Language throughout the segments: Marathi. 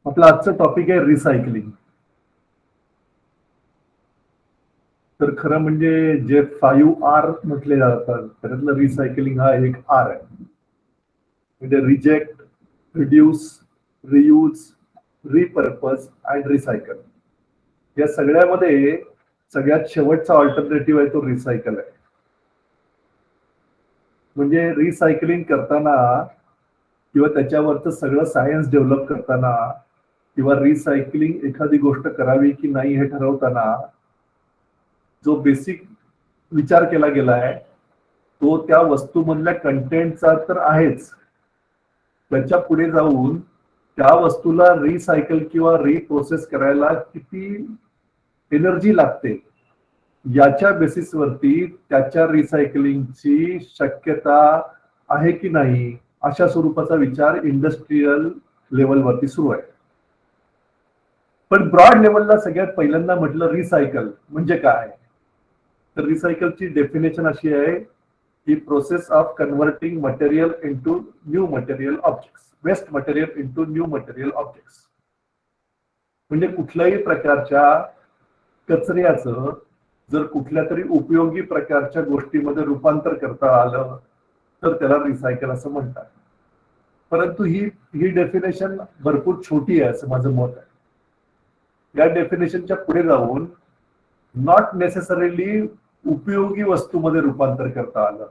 आपलं आजचं टॉपिक आहे रिसायकलिंग. तर खरं म्हणजे जे 5R म्हटले जातात त्यातलं रिसायकलिंग हा एक आर आहे. म्हणजे reject, reduce, reuse, repurpose and recycle. या सगळ्यामध्ये सगळ्यात शेवटचा ऑल्टरनेटिव्ह आहे तो रिसायकल आहे. म्हणजे रिसायकलिंग करताना किंवा त्याच्यावरचं सगळं सायन्स डेव्हलप करताना किंवा रिसायकलिंग एखादी गोष्ट करावी की नाही हे ठरवताना जो बेसिक विचार केला गेलाय तो त्या वस्तूमधल्या कंटेंटचा तर आहेच, त्याच्या पुढे जाऊन त्या वस्तूला रिसायकल किंवा रिप्रोसेस करायला किती एनर्जी लागते याच्या बेसिसवरती त्याच्या रिसायकलिंगची शक्यता आहे की नाही अशा स्वरूपाचा विचार इंडस्ट्रीयल लेवलवरती सुरू आहे. पण ब्रॉड लेवलला सगळ्यात पहिल्यांदा म्हटलं रिसायकल म्हणजे काय, तर रिसायकलची डेफिनेशन अशी आहे की process of converting material into new material objects, waste material into new material objects. म्हणजे कुठल्याही प्रकारच्या कचऱ्याचं जर कुठल्या तरी उपयोगी प्रकारच्या गोष्टीमध्ये रूपांतर करता आलं तर त्याला रिसायकल असं म्हणतात. परंतु ही ही डेफिनेशन भरपूर छोटी आहे असं माझं मत आहे. या डेफिनेशनच्या पुढे जाऊन नॉट नेसेसरीली उपयोगी वस्तूमध्ये रूपांतर करता आलं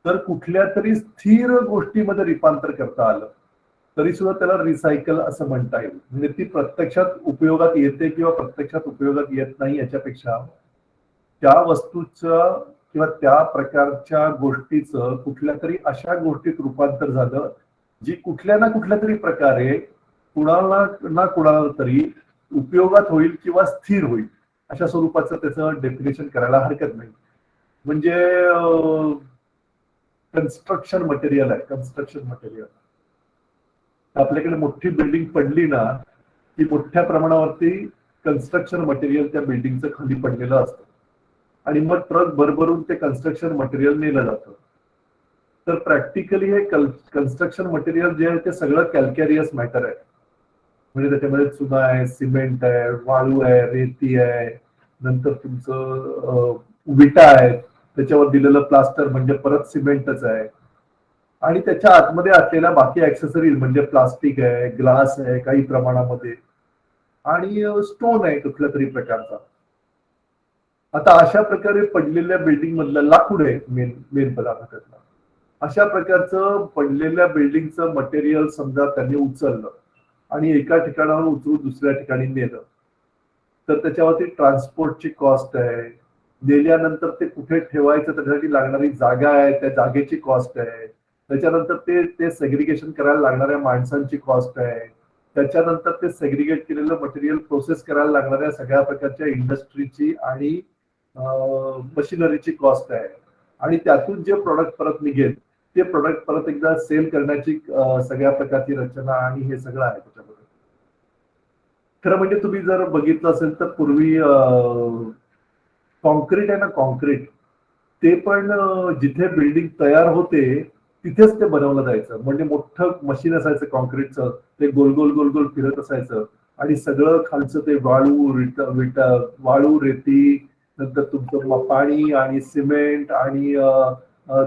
तर कुठल्या तरी स्थिर गोष्टीमध्ये रूपांतर करता आलं तरी सुद्धा त्याला रिसायकल असं म्हणता येईल. म्हणजे ती प्रत्यक्षात उपयोगात येते किंवा प्रत्यक्षात उपयोगात येत नाही याच्यापेक्षा त्या वस्तूचं किंवा त्या प्रकारच्या गोष्टीचं कुठल्या तरी अशा गोष्टीत रूपांतर झालं जी कुठल्या ना कुठल्या तरी प्रकारे कुणाला ना कुणाला तरी उपयोगात होईल किंवा स्थिर होईल अशा स्वरूपाचं त्याचं डेफिनेशन करायला हरकत नाही. म्हणजे कन्स्ट्रक्शन मटेरियल आहे. कन्स्ट्रक्शन मटेरियल आपल्याकडे मोठी बिल्डिंग पडली ना की मोठ्या प्रमाणावरती कन्स्ट्रक्शन मटेरियल त्या बिल्डिंगचं खाली पडलेलं असतं आणि मग ट्रक भरभरून ते कन्स्ट्रक्शन मटेरियल नेलं जातं. तर प्रॅक्टिकली हे कन्स्ट्रक्शन मटेरियल जे आहे ते सगळं कॅल्कॅरियस मॅटर आहे. म्हणजे त्याच्यामध्ये चुना आहे, सिमेंट आहे, वाळू आहे, रेती आहे, नंतर तुमचं विटा आहे, त्याच्यावर दिलेलं प्लास्टर म्हणजे परत सिमेंटच आहे आणि त्याच्या आतमध्ये असलेल्या बाकी ऍक्सेसरीज म्हणजे प्लास्टिक आहे, ग्लास आहे काही प्रमाणामध्ये आणि स्टोन आहे कुठल्या तरी प्रकारचा. आता अशा प्रकारे पडलेल्या बिल्डिंग मधलं लाकूड आहे मेन मेन पदार्थ त्यातला. अशा प्रकारचं पडलेल्या बिल्डिंगचं मटेरियल समजा त्यांनी उचललं आणि एका ठिकाणावर उचलून दुसऱ्या ठिकाणी नेलं तर त्याच्यावरती ट्रान्सपोर्टची कॉस्ट आहे, नेल्यानंतर ते कुठे ठेवायचं त्याच्यासाठी लागणारी जागा आहे, त्या जागेची कॉस्ट आहे, त्याच्यानंतर ते ते सेग्रिगेशन करायला लागणाऱ्या माणसांची कॉस्ट आहे, त्याच्यानंतर ते सेग्रिगेट केलेलं मटेरियल प्रोसेस करायला लागणाऱ्या सगळ्या प्रकारच्या इंडस्ट्रीची आणि मशिनरीची कॉस्ट आहे आणि त्यातून जे प्रोडक्ट परत निघेल ते प्रोडक्ट परत एकदा सेल करण्याची सगळ्या प्रकारची रचना आणि हे सगळं आहे त्याच्यामध्ये. खरं म्हणजे तुम्ही जर बघितलं असेल तर पूर्वी कॉन्क्रीट आहे ना, कॉन्क्रीट ते पण जिथे बिल्डिंग तयार होते तिथेच ते बनवलं जायचं. म्हणजे मोठं मशीन असायचं कॉन्क्रीटचं, ते गोल गोल गोल गोल फिरत असायचं आणि सगळं खालचं ते वाळू वाळू रेती नंतर तुमचं पाणी आणि सिमेंट आणि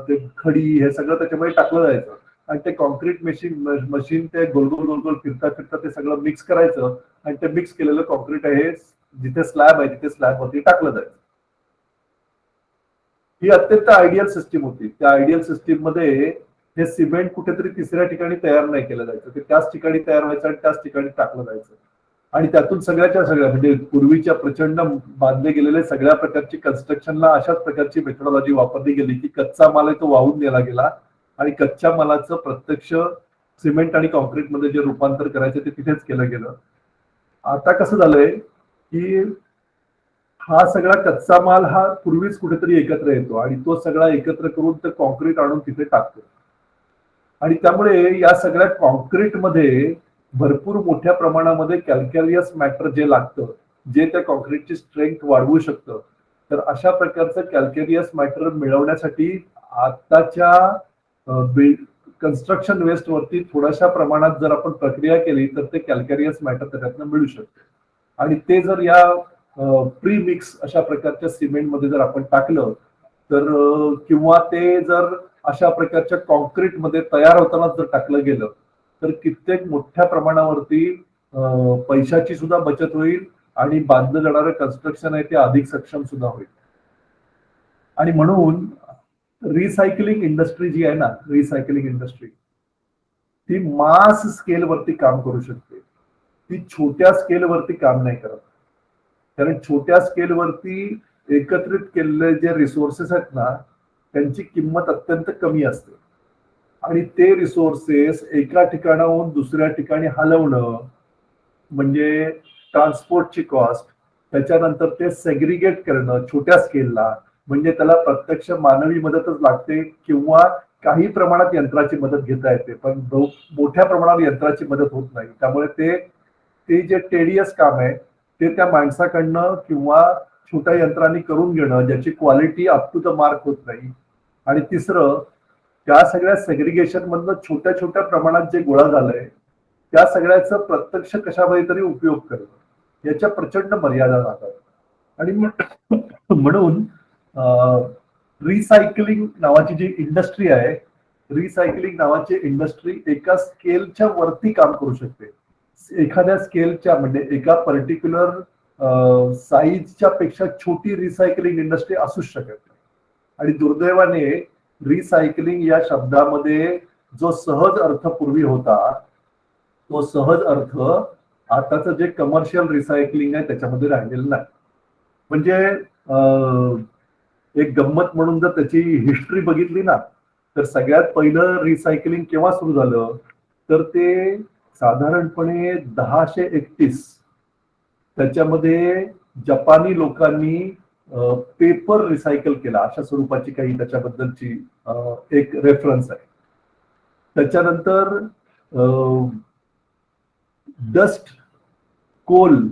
ते खडी हे सगळं त्याच्यामध्ये टाकलं जायचं आणि ते कॉन्क्रीट मशीन ते गोल गोल गोल गोल फिरता फिरता ते सगळं मिक्स करायचं आणि ते मिक्स केलेलं कॉन्क्रीट आहे जिथे स्लॅब आहे तिथे स्लॅब वरती टाकलं जायचं. ही अत्यंत आयडियल सिस्टीम होती. त्या आयडियल सिस्टीम मध्ये हे सिमेंट कुठेतरी तिसऱ्या ठिकाणी तयार नाही केलं जायचं, ते त्याच ठिकाणी तयार व्हायचं आणि त्याच ठिकाणी टाकलं जायचं आणि त्यातून सगळ्याच्या सगळ्या म्हणजे पूर्वीच्या प्रचंड बांधले गेलेले सगळ्या प्रकारची कन्स्ट्रक्शनला अशाच प्रकारची मेथोडॉलॉजी वापरली गेली की कच्चा माल आहे तो वाहून नेला गेला आणि कच्च्या मालाचं प्रत्यक्ष सिमेंट आणि कॉन्क्रीटमध्ये जे रूपांतर करायचं ते तिथेच केलं गेलं. आता कसं झालंय की हा सगळा कच्चा माल हा पूर्वीच कुठेतरी एकत्र येतो आणि तो सगळा एकत्र करून ते कॉन्क्रीट आणून तिथे टाकतो आणि त्यामुळे या सगळ्या कॉन्क्रीटमध्ये भरपूर मोठ्या प्रमाणामध्ये कॅल्कॅरियस मॅटर जे लागतं जे त्या कॉन्क्रीटची स्ट्रेंथ वाढवू शकतं. तर अशा प्रकारचं कॅल्कॅरियस मॅटर मिळवण्यासाठी आताच्या कन्स्ट्रक्शन वेस्ट वरती थोड्याशा प्रमाणात जर आपण प्रक्रिया केली तर ते कॅल्कॅरियस मॅटर त्याच्यातनं मिळू शकते. आणि ते जर या प्री मिक्स अशा प्रकारच्या सिमेंटमध्ये जर आपण टाकलं तर किंवा ते जर अशा प्रकारच्या कॉन्क्रीटमध्ये तयार होताना जर टाकलं गेलं तर कित्येक मोठ्या प्रमाणावरती पैशाची सुद्धा बचत होईल आणि बांधलं जाणारं कन्स्ट्रक्शन आहे ते अधिक सक्षम सुद्धा होईल. आणि म्हणून रिसायकलिंग इंडस्ट्री जी आहे ना, रिसायकलिंग इंडस्ट्री ती मास स्केलवरती काम करू शकते, ती छोट्या स्केलवरती काम नाही करत. कारण छोट्या स्केलवरती एकत्रित केलेले जे रिसोर्सेस आहेत ना त्यांची किंमत अत्यंत कमी असते आणि ते रिसोर्सेस एका ठिकाणाहून दुसऱ्या ठिकाणी हलवणं म्हणजे ट्रान्सपोर्टची कॉस्ट, त्याच्यानंतर ते सेग्रिगेट करणं छोट्या स्केलला म्हणजे त्याला प्रत्यक्ष मानवी मदतच लागते किंवा काही प्रमाणात यंत्राची मदत घेता येते, पण मोठ्या प्रमाणात यंत्राची मदत होत नाही. त्यामुळे ते जे टेडियस काम आहे ते त्या माणसाकडनं किंवा छोट्या यंत्रांनी करून घेणं ज्याची quality up to the mark होत नाही. आणि तिसरं, त्या सगळ्या सेग्रिगेशन मधनं छोट्या छोट्या प्रमाणात जे गोळा झालंय त्या सगळ्याचा प्रत्यक्ष कशामध्ये तरी उपयोग करणं याच्या प्रचंड मर्यादा राहतात. आणि म्हणून रिसायकलिंग नावाची जी इंडस्ट्री आहे, रिसायकलिंग नावाची इंडस्ट्री एका स्केलच्या वरती काम करू शकते. एखाद्या स्केलच्या म्हणजे एका पर्टिक्युलर साईजच्या पेक्षा छोटी रिसायकलिंग इंडस्ट्री असूच शकत नाही. आणि दुर्दैवाने रिसायकलिंग या शब्दामध्ये जो सहज अर्थ पूर्वी होता तो सहज अर्थ आताचं जे कमर्शियल रिसायकलिंग आहे त्याच्यामध्ये राहिलेलं नाही. म्हणजे एक गंमत म्हणून जर त्याची हिस्ट्री बघितली ना तर सगळ्यात पहिलं रिसायकलिंग केव्हा सुरू झालं तर ते साधारणपणे 1031 त्याच्यामध्ये जपानी लोकांनी पेपर रिसायकल केला अशा स्वरूपाची काही त्याच्याबद्दलची एक रेफरन्स आहे. त्याच्यानंतर डस्ट, कोल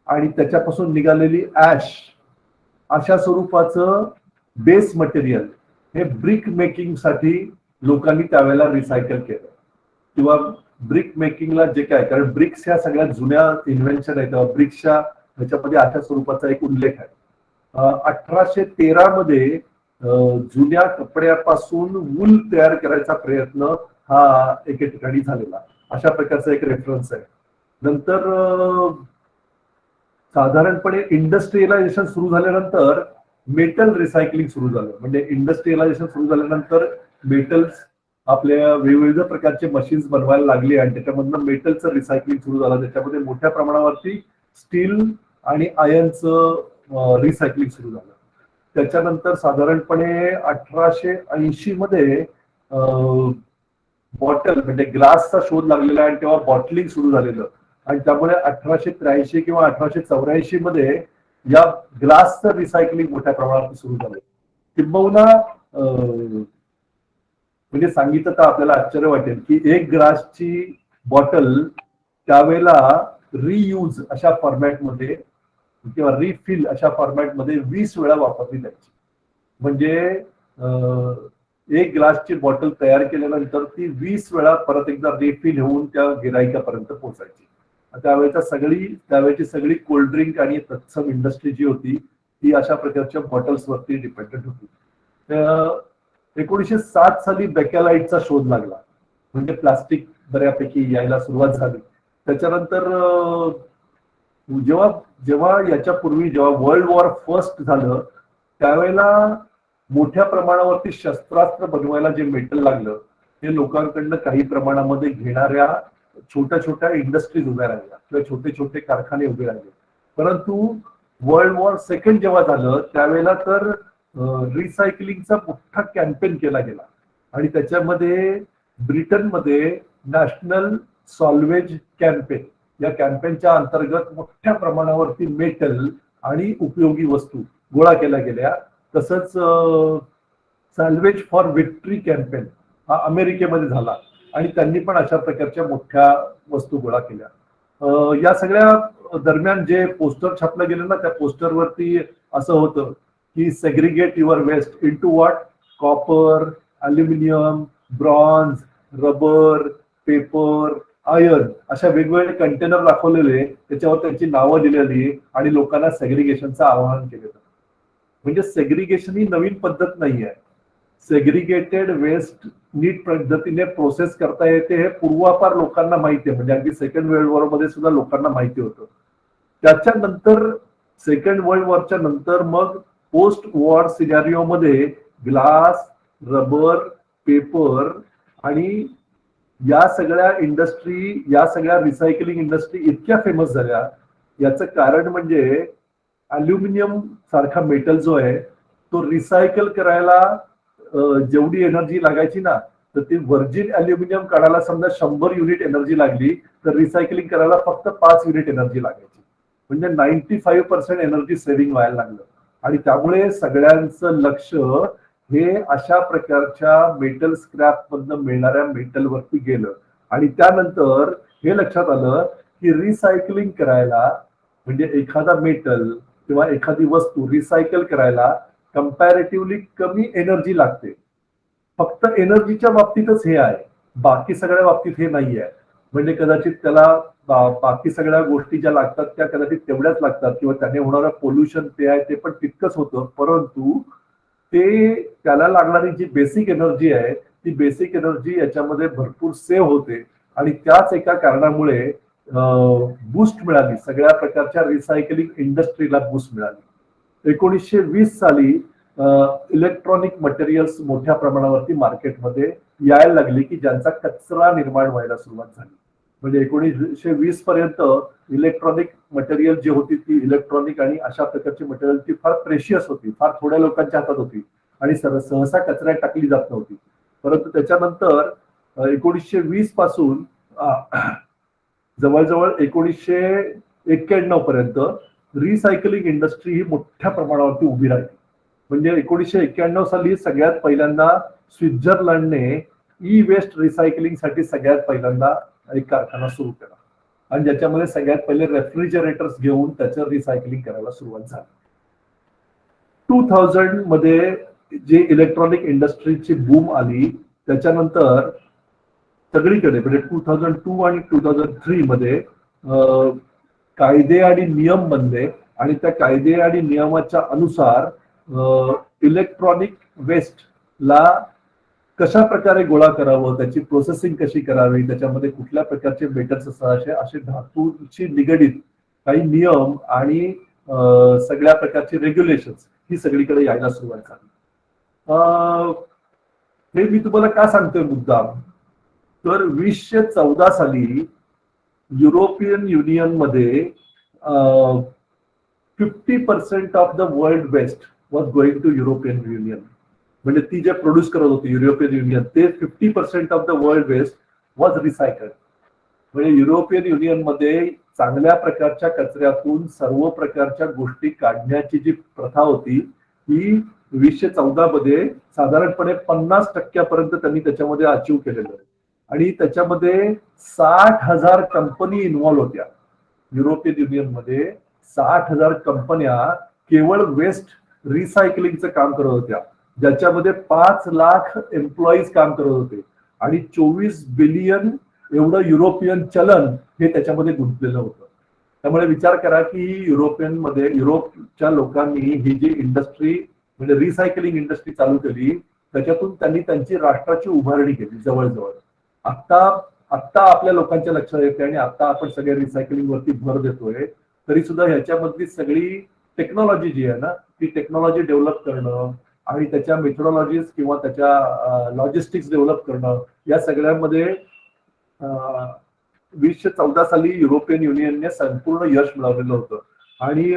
आणि त्याच्यापासून निघालेली ऍश अशा स्वरूपाचं बेस मटेरियल हे ब्रिक मेकिंग साठी लोकांनी त्यावेळेला रिसायकल केलं. किंवा ब्रिक मेकिंगला जे काय, कारण ब्रिक्स ह्या सगळ्यात जुन्या इन्व्हेन्शन आहेत तेव्हा ब्रिक्सच्या ह्याच्यामध्ये अशा स्वरूपाचा एक उल्लेख आहे. 1813 मध्ये जुन्या कपड्यापासून वूल तयार करायचा प्रयत्न हा एके ठिकाणी झालेला अशा प्रकारचा एक रेफरन्स आहे. नंतर साधारणपणे इंडस्ट्रियलायझेशन सुरू झाल्यानंतर मेटल रिसायकलिंग सुरू झालं. म्हणजे इंडस्ट्रियलायझेशन सुरू झाल्यानंतर मेटल्स आपल्या वेगवेगळ्या प्रकारचे मशीन्स बनवायला लागले आणि त्याच्यामधनं मेटलचं रिसायकलिंग सुरू झालं. त्याच्यामध्ये मोठ्या प्रमाणावरती स्टील आणि आयर्नचं रिसायकलिंग सुरू झालं. त्याच्यानंतर साधारणपणे 1880 मध्ये बॉटल म्हणजे ग्लासचा शोध लागलेला आहे आणि तेव्हा बॉटलिंग सुरू झालेलं आणि त्यामुळे 1883 किंवा 1884 मध्ये या ग्लासचं रिसायकलिंग मोठ्या प्रमाणात सुरू झालं. किंबहुना म्हणजे सांगितलं तर आपल्याला आश्चर्य वाटेल की एक ग्लासची बॉटल त्यावेळेला रियूज अशा फॉर्मॅटमध्ये किंवा रिफिल अशा फॉर्मॅटमध्ये 20 वेळा वापरली जायची. म्हणजे एक ग्लासची बॉटल तयार केल्यानंतर ती 20 वेळा परत एकदा रिफिल होऊन त्या गिराईकापर्यंत पोहोचायची. त्यावेळेची सगळी कोल्ड्रिंक आणि तत्सम इंडस्ट्री जी होती ती अशा प्रकारच्या बॉटल्स वरती डिपेंडेंट होती. 1907 साली बॅकॅलाइटचा शोध लागला म्हणजे प्लास्टिक बऱ्यापैकी यायला सुरुवात झाली. त्याच्यानंतर जेव्हा याच्या पूर्वी जेव्हा वर्ल्ड वॉर फर्स्ट झालं त्यावेळेला मोठ्या प्रमाणावरती शस्त्रास्त्र बनवायला जे मेटल लागलं ते लोकांकडनं काही प्रमाणामध्ये घेणाऱ्या छोट्या छोट्या इंडस्ट्रीज उभ्या राहिल्या किंवा छोटे छोटे कारखाने उभे राहिले. परंतु वर्ल्ड वॉर सेकंड जेव्हा झालं त्यावेळेला तर रिसायकलिंगचा मोठा कॅम्पेन केला गेला आणि त्याच्यामध्ये ब्रिटनमध्ये नॅशनल सॉल्वेज कॅम्पेन या कॅम्पेनच्या अंतर्गत मोठ्या प्रमाणावरती मेटल आणि उपयोगी वस्तू गोळा केल्या गेल्या. तसंच सॅल्वेज फॉर विक्ट्री कॅम्पेन हा अमेरिकेमध्ये झाला आणि त्यांनी पण अशा प्रकारच्या मोठ्या वस्तू गोळा केल्या. या सगळ्या दरम्यान जे पोस्टर छापलं गेलं ना त्या पोस्टरवरती असं होतं की segregate your waste into what, copper, aluminium, bronze, rubber, paper, iron अशा वेगवेगळे कंटेनर दाखवलेले, त्याच्यावर त्यांची नावं दिलेली आणि लोकांना सेग्रिगेशनचं आवाहन केलं. म्हणजे सेग्रिगेशन ही नवीन पद्धत नाही आहे. सेग्रिगेटेड वेस्ट नीट पद्धतीने प्रोसेस करता येते हे पूर्वापार लोकांना माहिती आहे. म्हणजे अगदी सेकंड वर्ल्ड वॉर मध्ये सुद्धा लोकांना माहिती होतं. त्याच्यानंतर सेकंड वर्ल्ड वॉरच्या नंतर मग पोस्ट वॉर सिनारिओ मध्ये ग्लास, रबर, पेपर आणि या सगळ्या इंडस्ट्री, या सगळ्या रिसायकलिंग इंडस्ट्री इतक्या फेमस झाल्या. याचं कारण म्हणजे अल्युमिनियम सारखा मेटल जो आहे तो रिसायकल करायला जेवढी एनर्जी लागायची ना, तर ती व्हर्जिन अल्युमिनियम काढायला समजा 100 युनिट एनर्जी लागली, तर रिसायकलिंग करायला फक्त 5 युनिट एनर्जी लागायची. म्हणजे 95% एनर्जी सेव्हिंग व्हायला लागलं. आणि त्यामुळे सगळ्यांचं लक्ष हे अशा प्रकारच्या मेटल स्क्रॅप मधनं मिळणाऱ्या मेटलवरती गेलं. आणि त्यानंतर हे लक्षात आलं की रिसायकलिंग करायला, म्हणजे एखादा मेटल किंवा एखादी वस्तू रिसायकल करायला कंपॅरेटिव्हली कमी एनर्जी लागते. फक्त एनर्जीच्या बाबतीतच हे आहे, बाकी सगळ्या बाबतीत हे नाही आहे. म्हणजे कदाचित त्याला बाकी सगळ्या गोष्टी ज्या लागतात त्या कदाचित तेवढ्याच लागतात किंवा त्याने होणारं पोल्युशन ते आहे ते पण तितकंच होतं, परंतु ते त्याला लागणारी जी बेसिक एनर्जी आहे ती बेसिक एनर्जी याच्यामध्ये भरपूर सेव्ह होते. आणि त्याच एका कारणामुळे बूस्ट मिळाली, सगळ्या प्रकारच्या रिसायकलिंग इंडस्ट्रीला बूस्ट मिळाली. 1920 साली इलेक्ट्रॉनिक मटेरियल्स मोठ्या प्रमाणावरती मार्केटमध्ये यायला लागली की ज्यांचा कचरा निर्माण व्हायला सुरुवात झाली. म्हणजे 1920 पर्यंत इलेक्ट्रॉनिक मटेरियल जी होती ती इलेक्ट्रॉनिक आणि अशा प्रकारची मटेरियल ती फार प्रेशियस होती, फार थोड्या लोकांच्या हातात होती आणि सहसा कचऱ्यात टाकली जात नव्हती. परंतु त्याच्यानंतर 1920 पासून जवळजवळ 1991 पर्यंत रिसायकलिंग इंडस्ट्री ही मोठ्या प्रमाणावरती उभी राहिली. म्हणजे 1991 साली सगळ्यात पहिल्यांदा स्वित्झर्लंडने ई वेस्ट रिसायकलिंग साठी सगळ्यात पहिल्यांदा एक कारखाना सुरू केला आणि ज्याच्यामध्ये सगळ्यात पहिले रेफ्रिजरेटर्स घेऊन त्याचं रिसायकलिंग करायला सुरुवात झाली. 2000 मध्ये जी इलेक्ट्रॉनिक इंडस्ट्रीची बूम आली त्याच्यानंतर सगळीकडे म्हणजे 2002 आणि 2003 मध्ये कायदे आणि नियम बनले आणि त्या कायदे आणि नियमाच्या अनुसार इलेक्ट्रॉनिक वेस्ट ला कशा प्रकारे गोळा करावं, त्याची प्रोसेसिंग कशी करावी, त्याच्यामध्ये कुठल्या प्रकारचे मेटल्स असतात, असे धातूची निगडीत काही नियम आणि सगळ्या प्रकारचे रेग्युलेशन्स ही सगळीकडे यायला सुरुवात झाली. हे मी तुम्हाला का सांगतोय मुद्दाम, तर 2014 साली युरोपियन युनियन मध्ये 50% of the world waste was going to European Union. म्हणजे ती जे प्रोड्यूस करत होती युरोपियन युनियन ते 50% of the world waste was recycled. म्हणजे युरोपियन युनियन मध्ये चांगल्या प्रकारच्या कचऱ्यातून सर्व प्रकारच्या गोष्टी काढण्याची जी प्रथा होती ही 2014 मध्ये साधारणपणे 50% त्यांनी त्याच्यामध्ये अचीव केलेलं आहे. आणि त्याच्यामध्ये 60,000 कंपनी इन्व्हॉल्व्ह होत्या. युरोपियन युनियन मध्ये 60,000 कंपन्या केवळ वेस्ट रिसायकलिंगचं काम करत होत्या, ज्याच्यामध्ये 5 लाख एम्प्लॉईज काम करत होते आणि 24 बिलियन एवढं युरोपियन चलन हे त्याच्यामध्ये गुंतलेलं होतं. त्यामुळे विचार करा की युरोपियन मध्ये युरोपच्या लोकांनी ही जी इंडस्ट्री म्हणजे रिसायकलिंग इंडस्ट्री चालू केली त्याच्यातून त्यांनी त्यांची राष्ट्राची उभारणी केली जवळजवळ. आत्ता आपल्या लोकांच्या लक्षात येते आणि आता आपण सगळ्या रिसायकलिंग वरती भर देतोय, तरी सुद्धा ह्याच्यामधली सगळी टेक्नॉलॉजी जी आहे ना ती टेक्नॉलॉजी डेव्हलप करणं आणि त्याच्या मेथोडॉलॉजीज किंवा त्याच्या लॉजिस्टिक्स डेव्हलप करणं या सगळ्यामध्ये 2014 साली युरोपियन युनियनने संपूर्ण यश मिळवलेलं होतं. आणि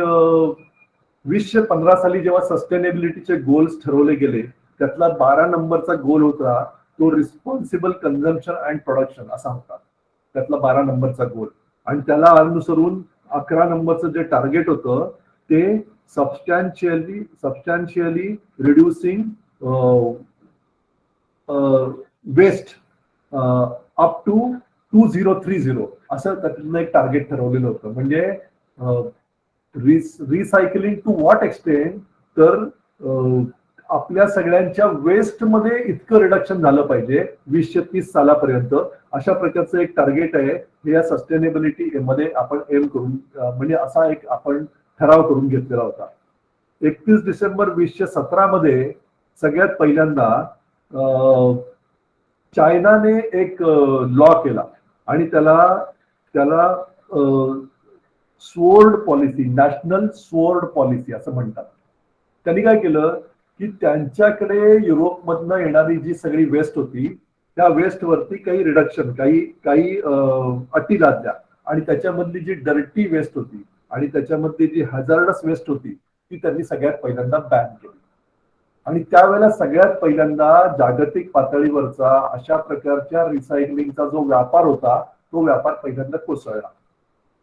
2015 साली जेव्हा सस्टेनेबिलिटीचे गोल्स ठरवले गेले त्यातला 12 नंबरचा गोल होता तो रिस्पॉन्सिबल कन्झम्पशन अँड प्रोडक्शन असा होता, त्यातला 12 नंबरचा गोल. आणि त्याला अनुसरून 11 नंबरचं जे टार्गेट होतं ते substantially reducing waste up to 2030 असं त्यातलं एक टार्गेट ठरवलेलं होतं. म्हणजे रिसायकलिंग टू व्हॉट एक्सटेंट, तर आपल्या सगळ्यांच्या वेस्टमध्ये इतकं रिडक्शन झालं पाहिजे 2030 सालापर्यंत, अशा प्रकारचं एक टार्गेट आहे. हे या सस्टेनेबिलिटी मध्ये आपण एम करून म्हणजे असा एक आपण ठराव करून घेतलेला होता. 31 डिसेंबर 2017 मध्ये सगळ्यात पहिल्यांदा चायनाने एक लॉ केला आणि त्याला त्याला sword policy, national sword policy असं म्हणतात. त्यांनी काय केलं की त्यांच्याकडे युरोपमधनं येणारी जी सगळी वेस्ट होती त्या वेस्टवरती काही रिडक्शन, काही अटी लादल्या आणि त्याच्यामधली जी डर्टी वेस्ट होती आणि त्याच्यामधली जी हजार्डस वेस्ट होती ती त्यांनी सगळ्यात पहिल्यांदा बॅन केली. आणि त्यावेळेला सगळ्यात पहिल्यांदा जागतिक पातळीवरचा अशा प्रकारच्या रिसायकलिंगचा जो व्यापार होता तो व्यापार पहिल्यांदा कोसळला.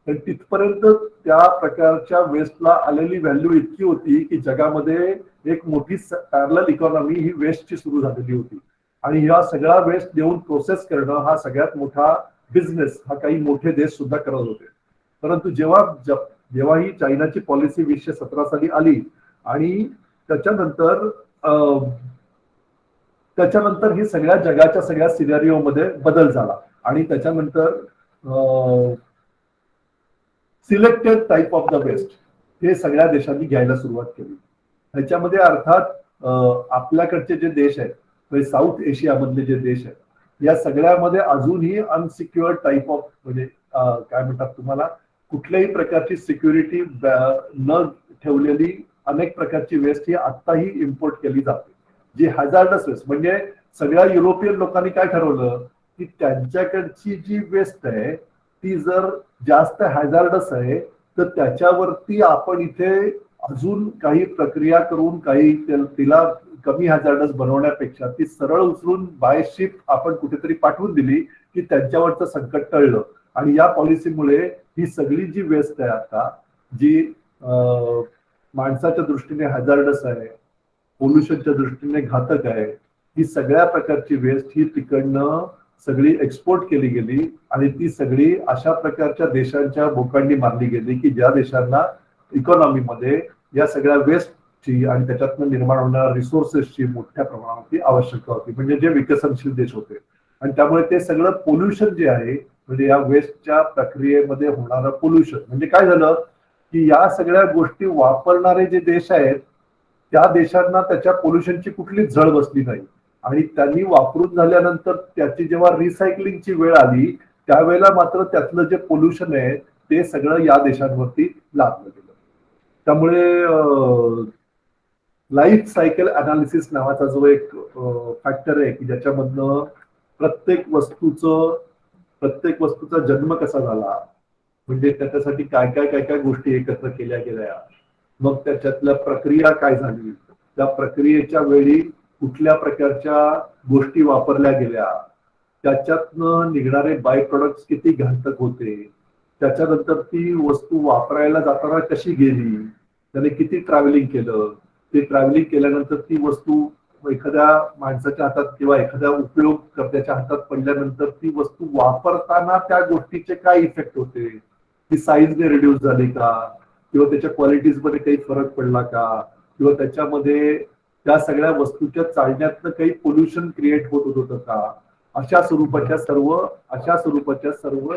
तर तिथपर्यंत त्या प्रकारच्या वेस्टला आलेली व्हॅल्यू इतकी होती की जगामध्ये एक मोठी पॅरलल इकॉनॉमी ही वेस्टची सुरू झालेली होती आणि या सगळ्या वेस्ट देऊन प्रोसेस करणं हा सगळ्यात मोठा बिझनेस हा काही मोठे देश सुद्धा करत होते. परंतु जेव्हा ही चायनाची पॉलिसी 2017 साली आली आणि त्याच्यानंतर ही सगळ्या जगाच्या सगळ्या सिनेरिओमध्ये बदल झाला आणि त्याच्यानंतर selected type of the waste हे सगळ्या देशांनी घ्यायला सुरुवात केली. ह्याच्यामध्ये अर्थात आपल्याकडचे जे देश आहेत, साऊथ एशियामधले जे देश आहेत, या सगळ्यामध्ये अजूनही अनसिक्युअर्ड टाईप ऑफ म्हणजे काय म्हणतात तुम्हाला, कुठल्याही प्रकारची सिक्युरिटी न ठेवलेली अनेक प्रकारची वेस्ट ही आत्ताही इम्पोर्ट केली जाते, जी हॅझार्डस वेस्ट. म्हणजे सगळ्या युरोपियन लोकांनी काय ठरवलं की त्यांच्याकडची जी वेस्ट आहे ती जर जास्त हॅझार्डस आहे तर त्याच्यावरती आपण इथे अजून काही प्रक्रिया करून काही तिला कमी हॅझार्डस बनवण्यापेक्षा ती सरळ उचलून बाय शिप आपण कुठेतरी पाठवून दिली की त्यांच्यावरचं संकट टळलं. आणि या पॉलिसीमुळे ही सगळी जी वेस्ट आहे आता, जी माणसाच्या दृष्टीने हॅझार्डस आहे, पोल्युशनच्या दृष्टीने घातक आहे, ही सगळ्या प्रकारची वेस्ट ही तिकडनं सगळी एक्सपोर्ट केली गेली आणि ती सगळी अशा प्रकारच्या देशांच्या बोकांडी मारली गेली की ज्या देशांना इकॉनॉमीमध्ये या सगळ्या वेस्टची आणि त्याच्यातनं निर्माण होणाऱ्या रिसोर्सेसची मोठ्या प्रमाणावरती आवश्यकता होती, म्हणजे जे विकसनशील देश होते. आणि त्यामुळे ते सगळं पोल्युशन जे आहे, म्हणजे या वेस्टच्या प्रक्रियेमध्ये होणारं पोल्युशन, म्हणजे काय झालं की या सगळ्या गोष्टी वापरणारे जे देश आहेत त्या देशांना त्याच्या पोल्युशनची कुठलीच झळ बसली नाही आणि त्यांनी वापरून झाल्यानंतर त्याची जेव्हा रिसायकलिंगची वेळ आली त्यावेळेला मात्र त्यातलं जे पोल्युशन आहे ते सगळं या देशांवरती लादलं गेलं. त्यामुळे लाईफ सायकल अनालिसिस नावाचा जो एक फॅक्टर आहे की ज्याच्यामधनं प्रत्येक वस्तूचा जन्म कसा झाला, म्हणजे त्याच्यासाठी काय काय गोष्टी एकत्र केल्या गेल्या, मग त्याच्यातल्या प्रक्रिया काय झाली, त्या प्रक्रियेच्या वेळी कुठल्या प्रकारच्या गोष्टी वापरल्या गेल्या, त्याच्यातनं निघणारे बाय प्रोडक्ट्स किती घातक होते, त्याच्यानंतर ती वस्तू वापरायला जाताना कशी गेली, त्याने किती ट्रॅव्हलिंग केलं, ते ट्रॅव्हलिंग केल्यानंतर ती वस्तू एखाद्या माणसाच्या हातात किंवा एखाद्या उपयोगकर्त्याच्या हातात पडल्यानंतर ती वस्तू वापरताना त्या गोष्टीचे काय इफेक्ट होते, ती साईजने रिड्यूस झाली का, किंवा त्याच्या क्वालिटीज मध्ये काही फरक पडला का, किंवा त्याच्यामध्ये त्या सगळ्या वस्तूच्या चालण्यातनं काही पोल्युशन क्रिएट होत होतं का, अशा स्वरूपाच्या सर्व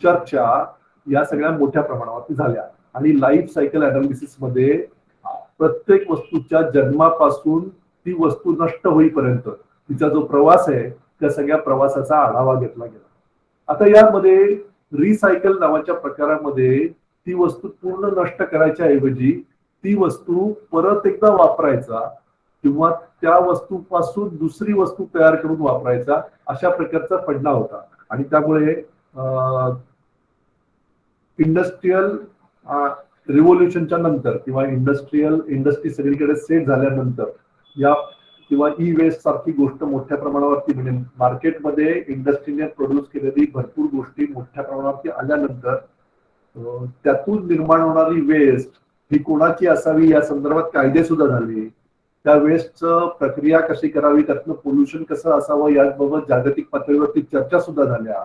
चर्चा या सगळ्या मोठ्या प्रमाणावरती झाल्या. आणि लाईफ सायकल अनालिसिस मध्ये प्रत्येक वस्तूच्या जन्मापासून ती वस्तू नष्ट होईपर्यंत तिचा जो प्रवास आहे त्या सगळ्या प्रवासाचा आढावा घेतला गेला. आता यामध्ये रिसायकल नावाच्या प्रकारामध्ये ती वस्तू पूर्ण नष्ट करायच्या ऐवजी ती वस्तू परत एकदा वापरायचा किंवा त्या वस्तूपासून दुसरी वस्तू तयार करून वापरायचा अशा प्रकारचा फंडा होता. आणि त्यामुळे इंडस्ट्रियल रिव्होल्युशनच्या नंतर किंवा इंडस्ट्री सगळीकडे सेट झाल्यानंतर या किंवा ई वेस्ट सारखी गोष्ट मोठ्या प्रमाणावरती, म्हणजे मार्केटमध्ये इंडस्ट्रीने प्रोड्यूस केलेली भरपूर गोष्टी मोठ्या प्रमाणावरती आल्यानंतर त्यातून निर्माण होणारी वेस्ट ही कोणाची असावी या संदर्भात कायदे सुद्धा झाले. त्या वेस्टचं प्रक्रिया कशी करावी, त्यातनं पोल्युशन कसं असावं याबाबत जागतिक पातळीवरती चर्चा सुद्धा झाल्या.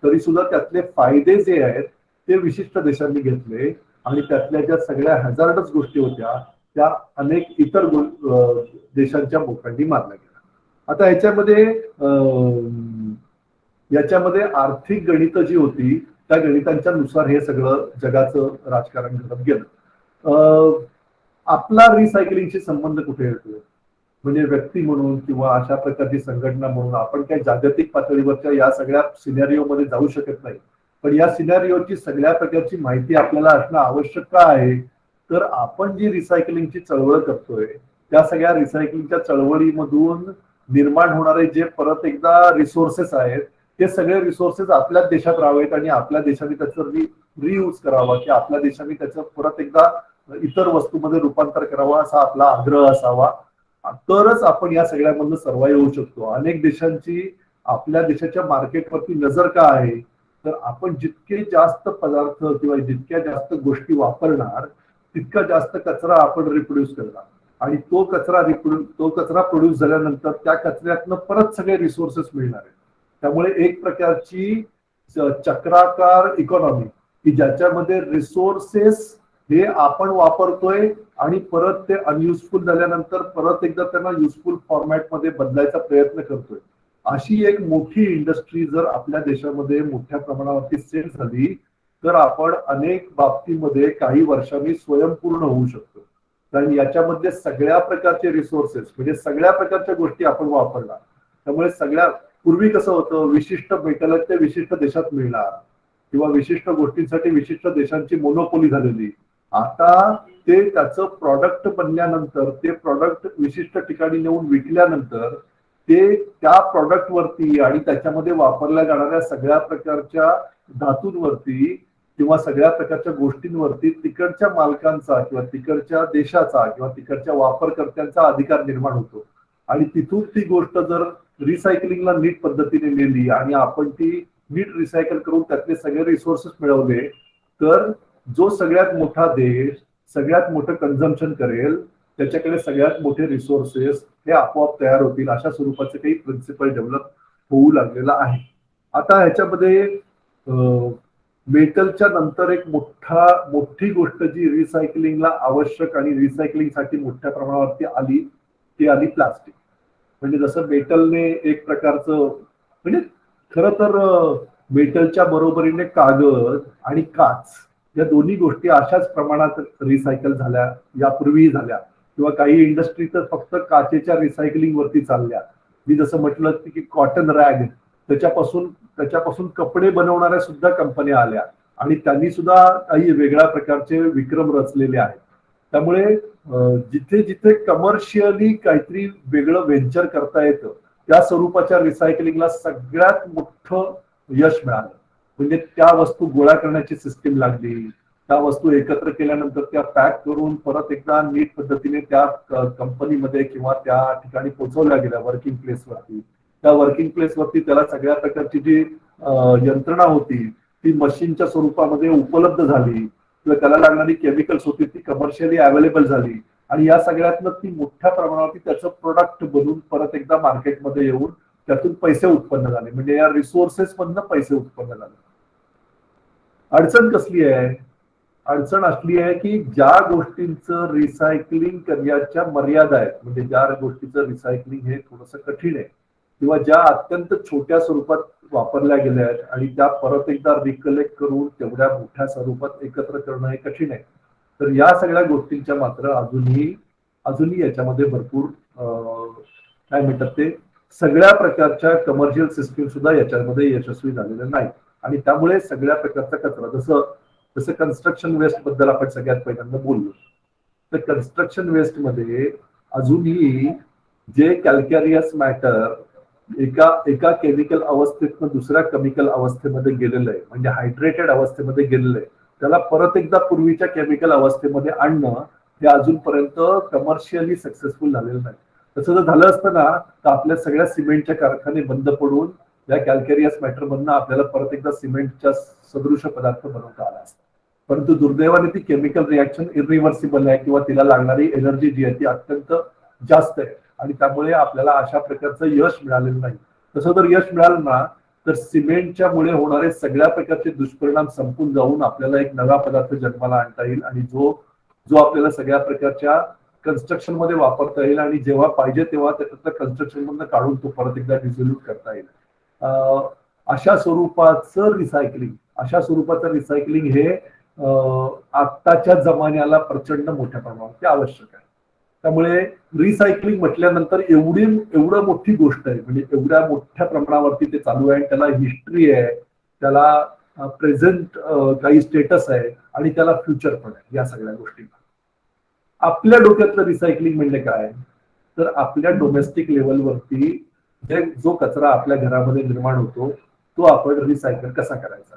तरी सुद्धा त्यातले फायदे जे आहेत ते विशिष्ट देशांनी घेतले आणि त्यातल्या ज्या सगळ्या हॅझार्डस गोष्टी होत्या त्या अनेक इतर देशांच्या लोकांनी मारला गेला. आता याच्यामध्ये आर्थिक गणित जी होती त्या गणितांच्या नुसार हे सगळं जगाचं राजकारण घडत गेलं. आपला रिसायकलिंगशी संबंध कुठे येतो? म्हणजे व्यक्ती म्हणून किंवा अशा प्रकारची संघटना म्हणून आपण काही जागतिक पातळीवरच्या या सगळ्या सिनेरिओमध्ये जाऊ शकत नाही. पण या सिनेरिओची सगळ्या प्रकारची माहिती आपल्याला असणं आवश्यक का आहे? तर आपण जी रिसायकलिंगची चळवळ करतोय त्या सगळ्या रिसायकलिंगच्या चळवळीमधून निर्माण होणारे जे परत एकदा रिसोर्सेस आहेत ते सगळे रिसोर्सेस आपल्याच देशात राहावेत आणि आपल्या देशाने त्याचं रियूज करावा की आपल्या देशाने त्याचं परत एकदा इतर वस्तूमध्ये रूपांतर करावं असा आपला आग्रह असावा. तरच आपण या सगळ्यामधनं सर्वाइव्ह होऊ शकतो. अनेक देशांची आपल्या देशाच्या मार्केटवरती नजर का आहे? तर आपण जितके जास्त पदार्थ किंवा जितक्या जास्त गोष्टी वापरणार तितका जास्त कचरा आपण रिप्रोड्यूस करणार आणि तो कचरा प्रोड्यूस झाल्यानंतर त्या कचऱ्यातनं परत सगळे रिसोर्सेस मिळणार आहेत. त्यामुळे एक प्रकारची चक्राकार इकॉनॉमी की ज्याच्यामध्ये रिसोर्सेस हे आपण वापरतोय आणि परत ते अनयुजफुल झाल्यानंतर परत एकदा त्यांना युजफुल फॉर्मॅटमध्ये बदलायचा प्रयत्न करतोय. अशी एक मोठी इंडस्ट्री जर आपल्या देशामध्ये मोठ्या प्रमाणावरती सेट झाली तर आपण अनेक बाबतीमध्ये काही वर्षांनी स्वयंपूर्ण होऊ शकतो. कारण याच्यामध्ये सगळ्या प्रकारचे रिसोर्सेस म्हणजे सगळ्या प्रकारच्या गोष्टी आपण वापरणार. त्यामुळे सगळ्या पूर्वी कसं होतं विशिष्ट मेटल ते विशिष्ट देशात मिळणार किंवा विशिष्ट गोष्टींसाठी विशिष्ट देशांची मोनोपोली झालेली. आता ते त्याचं प्रॉडक्ट बनल्यानंतर ते प्रॉडक्ट विशिष्ट ठिकाणी नेऊन विकल्यानंतर ते त्या प्रॉडक्ट वरती आणि त्याच्यामध्ये वापरल्या जाणाऱ्या सगळ्या प्रकारच्या धातूंवरती किंवा सगळ्या प्रकारच्या गोष्टींवरती तिकडच्या मालकांचा किंवा तिकडच्या देशाचा किंवा तिकडच्या वापरकर्त्यांचा अधिकार निर्माण होतो. आणि तिथून ती गोष्ट जर रिसायकलिंगला नीट पद्धतीने नेली आणि आपण ती नीट रिसायकल करून त्यातले सगळे रिसोर्सेस मिळवले तर जो सगळ्यात मोठा देश सगळ्यात मोठं कन्झम्पशन करेल त्याच्याकडे सगळ्यात मोठे रिसोर्सेस हे आपोआप तयार होतील. अशा स्वरूपाचे काही प्रिन्सिपल डेव्हलप होऊ लागलेला आहे. आता ह्याच्यामध्ये मेटलच्या नंतर एक मोठी गोष्ट जी रिसायकलिंगला आवश्यक आणि रिसायकलिंगसाठी मोठ्या प्रमाणावरती आली ती आली प्लास्टिक. म्हणजे जसं मेटलने एक प्रकारचं म्हणजे खरं तर मेटलच्या बरोबरीने कागद आणि काच या दोन्ही गोष्टी अशाच प्रमाणात रिसायकल झाल्या यापूर्वीही झाल्या किंवा काही इंडस्ट्री तर फक्त काचेच्या रिसायकलिंग वरती चालल्या. मी जसं म्हटलं की कॉटन रॅग त्याच्यापासून कपडे बनवणाऱ्या सुद्धा कंपन्या आल्या आणि त्यांनी सुद्धा काही वेगळ्या प्रकारचे विक्रम रचलेले आहेत. त्यामुळे जिथे जिथे कमर्शियली काहीतरी वेगळं व्हेंचर करता येतं त्या स्वरूपाच्या रिसायकलिंगला सगळ्यात मोठं यश मिळालं. म्हणजे त्या वस्तू गोळा करण्याची सिस्टीम लागली, त्या वस्तू एकत्र केल्यानंतर त्या पॅक करून परत एकदा नीट पद्धतीने त्या कंपनीमध्ये किंवा त्या ठिकाणी पोहोचवल्या गेल्या वर्किंग प्लेसवरती. त्या वर्किंग प्लेसवरती त्याला सगळ्या प्रकारची जी यंत्रणा होती ती मशीनच्या स्वरूपामध्ये उपलब्ध झाली किंवा त्याला लागणारी केमिकल्स होती ती कमर्शियली अवेलेबल झाली आणि या सगळ्यातनं ती मोठ्या प्रमाणावरती त्याचं प्रोडक्ट बनवून परत एकदा मार्केटमध्ये येऊन त्यातून पैसे उत्पन्न झाले. म्हणजे या रिसोर्सेस मधनं पैसे उत्पन्न झाले. अडचण कसली आहे? अडचण असली आहे की ज्या गोष्टींचं रिसायकलिंग करण्याच्या मर्यादा आहेत म्हणजे ज्या गोष्टीचं रिसायकलिंग हे थोडंसं कठीण आहे किंवा ज्या अत्यंत छोट्या स्वरूपात वापरल्या गेल्या आहेत आणि त्या परत एकदा रिकलेक्ट करून तेवढ्या मोठ्या स्वरूपात एकत्र करणं हे कठीण आहे. तर या सगळ्या गोष्टींच्या मात्र अजूनही याच्यामध्ये भरपूर काय म्हणतात ते सगळ्या प्रकारच्या कमर्शियल सिस्टीम सुद्धा याच्यामध्ये यशस्वी झालेल्या नाही आणि त्यामुळे सगळ्या प्रकारचा कचरा जसं कन्स्ट्रक्शन वेस्ट बद्दल आपण सगळ्यात पहिल्यांदा बोललो तर कन्स्ट्रक्शन वेस्ट मध्ये अजूनही जे कॅल्कॅरियस मॅटर एका केमिकल अवस्थेतनं दुसऱ्या केमिकल अवस्थेमध्ये गेलेलं आहे म्हणजे हायड्रेटेड अवस्थेमध्ये गेलेलं आहे त्याला परत एकदा पूर्वीच्या केमिकल अवस्थेमध्ये आणणं हे अजूनपर्यंत कमर्शियली सक्सेसफुल झालेलं नाही. तसं जर झालं असतं ना तर आपल्या सगळ्या सिमेंटच्या कारखाने बंद पडून या कॅल्कॅरियस मॅटर मधनं आपल्याला परत एकदा सिमेंटच्या सदृश पदार्थ बनवता आला असता. परंतु दुर्दैवाने ती केमिकल रिॲक्शन इरिव्हर्सिबल आहे किंवा तिला लागणारी एनर्जी जी आहे ती अत्यंत जास्त आहे आणि त्यामुळे आपल्याला अशा प्रकारचं यश मिळालेलं नाही. तसं जर यश मिळालं ना तर सिमेंटच्या मुळे होणारे सगळ्या प्रकारचे दुष्परिणाम संपून जाऊन आपल्याला एक नवा पदार्थ जन्माला आणता येईल आणि जो आपल्याला सगळ्या प्रकारच्या कन्स्ट्रक्शन मध्ये वापरता येईल आणि जेव्हा पाहिजे तेव्हा त्याच्यातलं कन्स्ट्रक्शन मधनं काढून तो परत एकदा डिझोल्यूट करता येईल. अशा स्वरूपाचं रिसायकलिंग हे आत्ताच्या जमान्याला प्रचंड मोठ्या प्रमाणात आवश्यक आहे. त्यामुळे रिसायकलिंग म्हटल्यानंतर एवढं मोठी गोष्ट आहे, म्हणजे एवढ्या मोठ्या प्रमाणावरती ते चालू आहे, त्याला हिस्ट्री आहे, त्याला प्रेझेंट काही स्टेटस आहे आणि त्याला फ्युचर पण आहे. या सगळ्या गोष्टींना आपल्या डोक्यातलं रिसायकलिंग म्हणजे काय, तर आपल्या डोमेस्टिक लेवलवरती जो कचरा आपल्या घरामध्ये निर्माण होतो तो आपण रिसायकल कसा करायचा.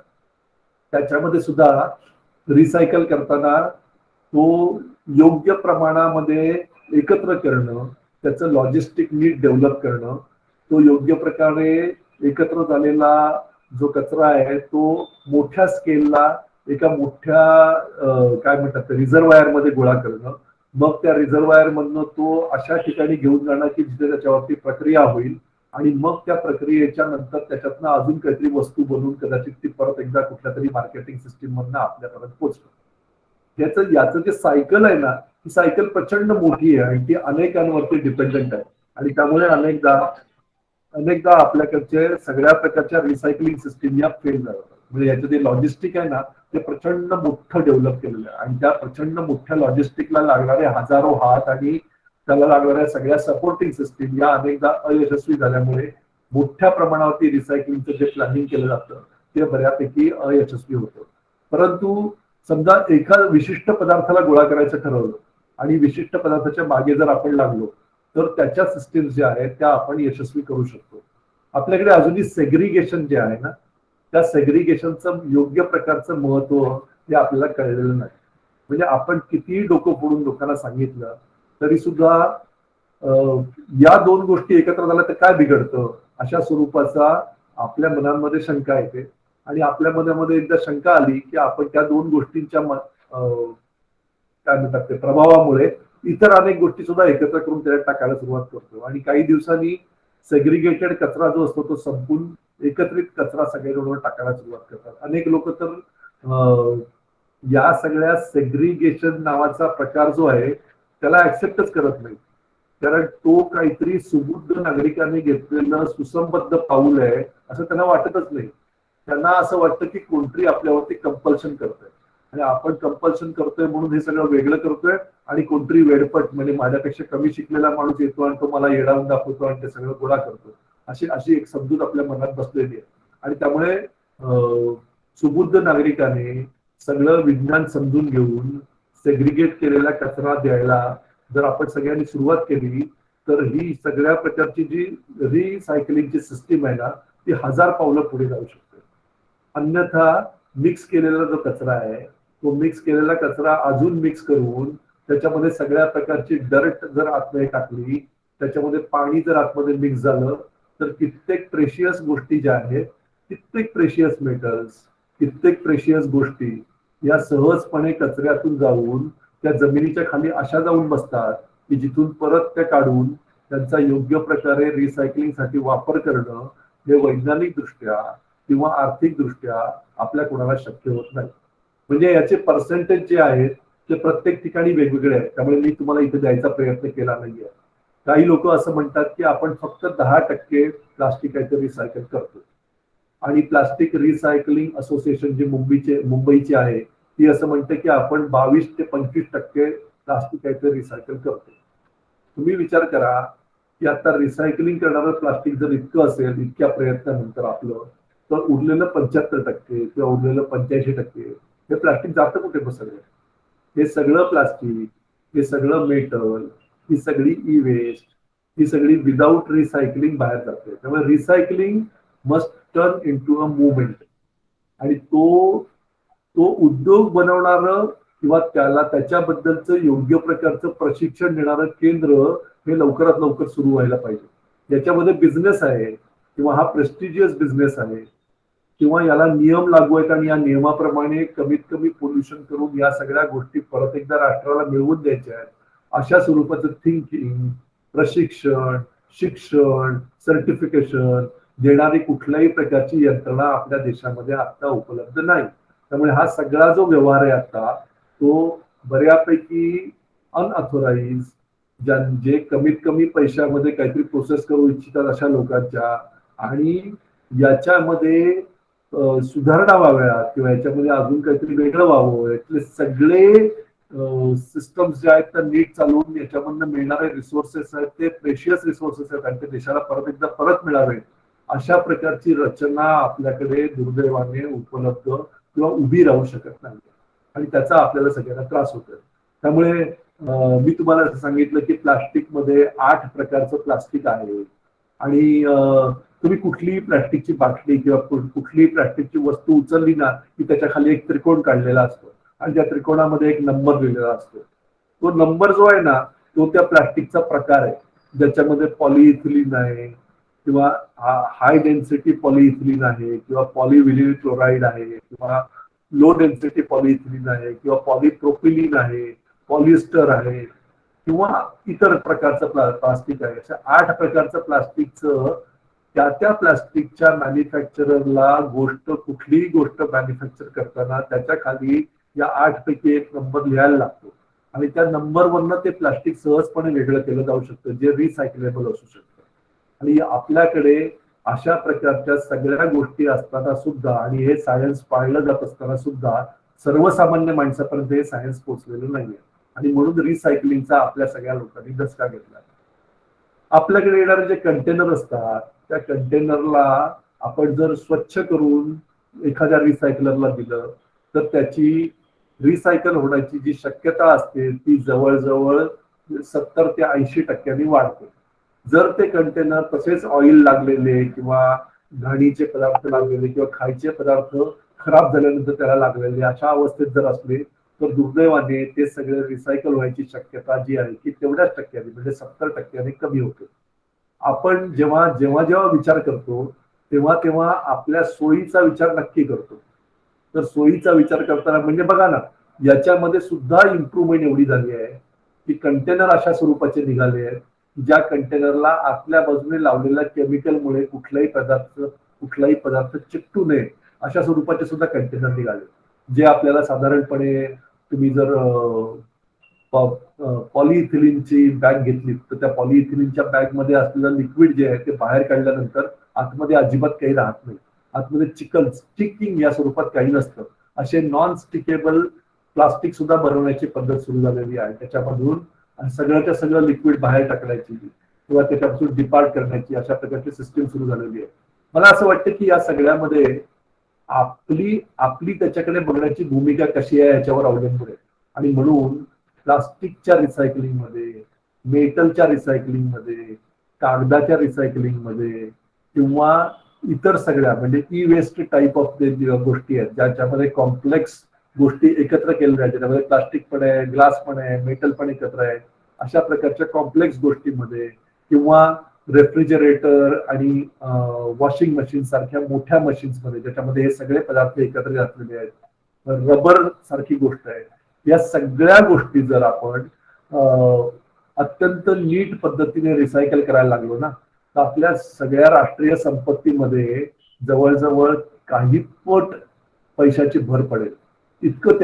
त्याच्यामध्ये सुद्धा रिसायकल करताना तो योग्य प्रमाणामध्ये एकत्र करणं, त्याचं लॉजिस्टिक नीट डेव्हलप करणं, तो योग्य प्रकारे एकत्र झालेला जो कचरा आहे तो मोठ्या स्केलला एका मोठ्या काय म्हणतात रिझर्वायर मध्ये गोळा करणं, मग त्या रिझर्वायर मधनं तो अशा ठिकाणी घेऊन जाणं की जिथे त्याच्यावरती प्रक्रिया होईल आणि मग त्या प्रक्रियेच्या नंतर त्याच्यातनं अजून काहीतरी वस्तू बनवून कदाचित ती परत एकदा कुठल्या तरी मार्केटिंग सिस्टीम मधनं आपल्यापर्यंत पोहोचतं. याचं जे सायकल आहे ना, ही सायकल प्रचंड मोठी आहे आणि ती अनेकांवरती डिपेंडंट आहे आणि त्यामुळे अनेकदा आपल्याकडचे सगळ्या प्रकारच्या रिसायकलिंग सिस्टीम या फेल झातात. म्हणजे याचं जे लॉजिस्टिक आहे ना ते प्रचंड मोठं डेव्हलप केलेलं आहे आणि त्या प्रचंड मोठ्या लॉजिस्टिकला लागणारे हजारो हात आणि त्याला लागणाऱ्या सगळ्या सपोर्टिंग सिस्टीम या अनेकदा अयशस्वी झाल्यामुळे मोठ्या प्रमाणावरती रिसायकलिंगचं जे प्लॅनिंग केलं जातं ते बऱ्यापैकी अयशस्वी होतं. परंतु समजा एका विशिष्ट पदार्थाला गोळा करायचं ठरवलं आणि विशिष्ट पदार्थाच्या मागे जर आपण लागलो तर त्याच्या सिस्टीम ज्या आहेत त्या आपण यशस्वी करू शकतो. आपल्याकडे अजूनही सेग्रिगेशन जे आहे ना, त्या सेग्रिगेशनचं योग्य प्रकारचं महत्व हे आपल्याला कळलेलं नाही. म्हणजे आपण कितीही डोकं फोडून लोकांना सांगितलं तरी सुद्धा या दोन गोष्टी एकत्र झाल्या तर काय बिघडतं अशा स्वरूपाचा आपल्या मनांमध्ये शंका येते आणि आपल्या मनामध्ये एकदा शंका आली की आपण त्या दोन गोष्टींच्या काय म्हणतात ते प्रभावामुळे इतर अनेक गोष्टी सुद्धा एकत्र करून त्याला टाकायला सुरुवात करतो आणि काही दिवसांनी सेग्रिगेटेड कचरा जो असतो तो संपून एकत्रित कचरा सगळ्यांवर टाकायला सुरुवात करतात. अनेक लोक तर या सगळ्या सेग्रिगेशन नावाचा प्रकार जो आहे त्याला ऍक्सेप्टच करत नाही, कारण तो काहीतरी सुबुद्ध नागरिकांनी घेतलेलं सुसंबद्ध पाऊल आहे असं त्यांना वाटतच नाही. त्यांना असं वाटतं की कोणतरी आपल्यावरती कंपल्शन करतोय आणि आपण कंपल्शन करतोय म्हणून हे सगळं वेगळं करतोय आणि कोणतरी वेडपट म्हणजे माझ्यापेक्षा कमी शिकलेला माणूस येतो आणि तो मला येडावून दाखवतो आणि ते सगळं गोळा करतो अशी एक समजूत आपल्या मनात बसलेली आहे. आणि त्यामुळे सुबुद्ध नागरिकाने सगळं विज्ञान समजून घेऊन सेग्रिगेट केलेला कचरा द्यायला जर आपण सगळ्यांनी सुरुवात केली तर ही सगळ्या प्रकारची जी रिसायकलिंगची सिस्टीम आहे ना ती 1000 पावलं पुढे जाऊ शकते. अन्यथा मिक्स केलेला जो कचरा आहे तो मिक्स केलेला कचरा अजून मिक्स करून त्याच्यामध्ये सगळ्या प्रकारची डर्ट जर आतमध्ये टाकली, त्याच्यामध्ये पाणी जर आतमध्ये मिक्स झालं तर कित्येक प्रेशियस गोष्टी ज्या आहेत, कित्येक प्रेशियस मेटल्स, कित्येक प्रेशियस गोष्टी या सहजपणे कचऱ्यातून जाऊन त्या जमिनीच्या खाली अशा जाऊन बसतात की जिथून परत त्या काढून त्यांचा योग्य प्रकारे रिसायकलिंगसाठी वापर करणं हे वैज्ञानिक दृष्ट्या किंवा आर्थिक दृष्ट्या आपल्या कोणाला शक्य होत नाही. म्हणजे याचे पर्सेंटेज जे आहेत ते प्रत्येक ठिकाणी वेगवेगळे आहेत. त्यामुळे मी तुम्हाला इथे द्यायचा प्रयत्न केला नाहीये. काही लोक असं म्हणतात की आपण फक्त 10% प्लास्टिक रिसायकल करतो आणि प्लास्टिक रिसायकलिंग असोसिएशन जी मुंबईची आहे ती असं म्हणते की आपण 22 ते 25% प्लास्टिक रिसायकल करतो. तुम्ही विचार करा की आता रिसायकलिंग करणारं प्लास्टिक जर इतकं असेल इतक्या प्रयत्नानंतर आपलं, तर उरलेलं 75% किंवा उरलेलं 85% हे प्लास्टिक जातं कुठे बसलं. हे सगळं प्लास्टिक, हे सगळं मेटल, ही सगळी ई वेस्ट, ही सगळी विदाऊट रिसायकलिंग बाहेर जाते. त्यामुळे recycling must turn into a movement आणि तो उद्योग बनवणारं किंवा त्याच्याबद्दलचं योग्य प्रकारचं प्रशिक्षण देणारं केंद्र हे लवकरात लवकर सुरू व्हायला पाहिजे. याच्यामध्ये बिझनेस आहे किंवा हा प्रेस्टिजियस बिझनेस आहे किंवा याला नियम लागू आहेत आणि या नियमाप्रमाणे कमीत कमी पोल्युशन करून या सगळ्या गोष्टी परत एकदा राष्ट्राला मिळवून द्यायच्या आहेत अशा स्वरूपाचं थिंकिंग, प्रशिक्षण, शिक्षण, सर्टिफिकेशन देणारी कुठल्याही प्रकारची यंत्रणा आपल्या देशामध्ये आता उपलब्ध नाही. त्यामुळे हा सगळा जो व्यवहार आहे आता तो बऱ्यापैकी अनऑथोराइज, जे कमीत कमी पैशामध्ये काहीतरी प्रोसेस करू इच्छितात अशा लोकांच्या, आणि याच्यामध्ये सुधारणा व्हाव्यात किंवा याच्यामध्ये अजून काहीतरी वेगळं व्हावं, यातले सगळे सिस्टम्स जे आहेत त्या नीट चालवून याच्यामधनं मिळणारे रिसोर्सेस आहेत ते प्रेशियस रिसोर्सेस आहेत आणि ते देशाला परत एकदा परत मिळावे अशा प्रकारची रचना आपल्याकडे दुर्दैवाने उपलब्ध किंवा उभी राहू शकत नाही, आणि त्याचा आपल्याला सगळ्यांना त्रास होतोय. त्यामुळे मी तुम्हाला असं सांगितलं की प्लास्टिकमध्ये 8 प्रकारचं प्लास्टिक आहे, आणि तुम्ही कुठलीही प्लास्टिकची बाटली किंवा कुठलीही प्लास्टिकची वस्तू उचलली ना की त्याच्या खाली एक त्रिकोण काढलेला असतो आणि त्या त्रिकोणामध्ये एक नंबर लिहिलेला असतो. तो नंबर जो आहे ना तो त्या प्लास्टिकचा प्रकार आहे, ज्याच्यामध्ये पॉलिइथिलीन आहे किंवा हाय डेन्सिटी पॉलिइथिलीन आहे किंवा पॉलिव्हिनिल क्लोराईड आहे किंवा लो डेन्सिटी पॉलिइथिलीन आहे किंवा पॉलिप्रोपिलीन आहे, पॉलिस्टर आहे किंवा इतर प्रकारचं प्लास्टिक आहे. अशा 8 प्रकारचं प्लास्टिकचं त्या प्लास्टिकच्या मॅन्युफॅक्चररला कुठलीही गोष्ट मॅन्युफॅक्चर करताना त्याच्या खाली या 8 पैकी एक नंबर लिहायला लागतो, आणि त्या नंबरवरनं ते प्लास्टिक सहजपणे वेगळं केलं जाऊ शकतं जे रिसायकलेबल असू शकतं. आणि आपल्याकडे अशा प्रकारच्या सगळ्या गोष्टी असताना सुद्धा आणि हे सायन्स पाळलं जात असताना सुद्धा सर्वसामान्य माणसापर्यंत हे सायन्स पोहोचलेलं नाहीये, आणि म्हणून रिसायकलिंगचा आपल्या सगळ्या लोकांनी धसका घेतला. आपल्याकडे येणारे जे कंटेनर असतात त्या कंटेनरला आपण जर स्वच्छ करून एखाद्या रिसायकलरला दिलं तर त्याची रिसायकल होण्याची जी शक्यता असते ती जवळजवळ 70 ते 80% वाढते. जर ते कंटेनर तसेच ऑइल लागलेले किंवा घाणीचे पदार्थ लागलेले किंवा खायचे पदार्थ खराब झाल्यानंतर त्याला लागलेले अशा अवस्थेत जर असले तर दुर्दैवाने ते सगळे रिसायकल व्हायची शक्यता जी आहे की तेवढ्याच टक्क्याने म्हणजे 70% कमी होते. आपण जेव्हा जेव्हा जेव्हा विचार करतो तेव्हा तेव्हा आपल्या सोयीचा विचार नक्की करतो. तर सोयीचा विचार करताना म्हणजे बघा ना, याच्यामध्ये सुद्धा इम्प्रूव्हमेंट एवढी झाली आहे की कंटेनर अशा स्वरूपाचे निघाले आहेत ज्या कंटेनरला आतल्या बाजूने लावलेल्या केमिकलमुळे कुठलाही पदार्थ चिकटू नये अशा स्वरूपाचे सुद्धा कंटेनर निघाले, जे आपल्याला साधारणपणे तुम्ही जर पॉलिइथिलीनची बॅग घेतली तर त्या पॉलिइथिलीनच्या बॅग मध्ये असलेलं लिक्विड जे आहे ते बाहेर काढल्यानंतर आतमध्ये अजिबात काही राहत नाही, आतमध्ये स्टिकिंग या स्वरूपात काही नसतं. असे नॉन स्टिकेबल प्लास्टिक सुद्धा बनवण्याची पद्धत सुरू झालेली आहे. त्याच्यामधून सगळ्याच्या सगळं लिक्विड बाहेर टाकण्याची किंवा त्याच्यापासून डिपार्ट करण्याची अशा प्रकारची सिस्टीम सुरू झालेली आहे. मला असं वाटतं की या सगळ्यामध्ये आपली त्याच्याकडे बघण्याची भूमिका कशी आहे याच्यावर अवलंबून आहे, आणि म्हणून प्लास्टिकच्या रिसायकलिंग मध्ये, मेटलच्या रिसायकलिंग मध्ये, कागदाच्या रिसायकलिंग मध्ये किंवा इतर सगळ्या म्हणजे ई वेस्ट टाईप ऑफ गोष्टी आहेत ज्याच्यामध्ये कॉम्प्लेक्स गोष्टी एकत्र केल्या आहेत, त्याच्यामध्ये प्लास्टिक पण आहे, ग्लास पण आहे, मेटल पण एकत्र आहे, अशा प्रकारच्या कॉम्प्लेक्स गोष्टींमध्ये किंवा रेफ्रिजरेटर आणि वॉशिंग मशीन सारख्या मोठ्या मशीन्स मध्ये ज्याच्यामध्ये हे सगळे पदार्थ एकत्र घातलेले आहेत, रबर सारखी गोष्ट आहे, या सगळ्या गोष्टी जर आपण अत्यंत नीट पद्धतीने रिसायकल करायला लागलो ना तर आपल्या सगळ्या राष्ट्रीय संपत्तीमध्ये जवळजवळ काही पट पैशाची भर पडेल. इतकं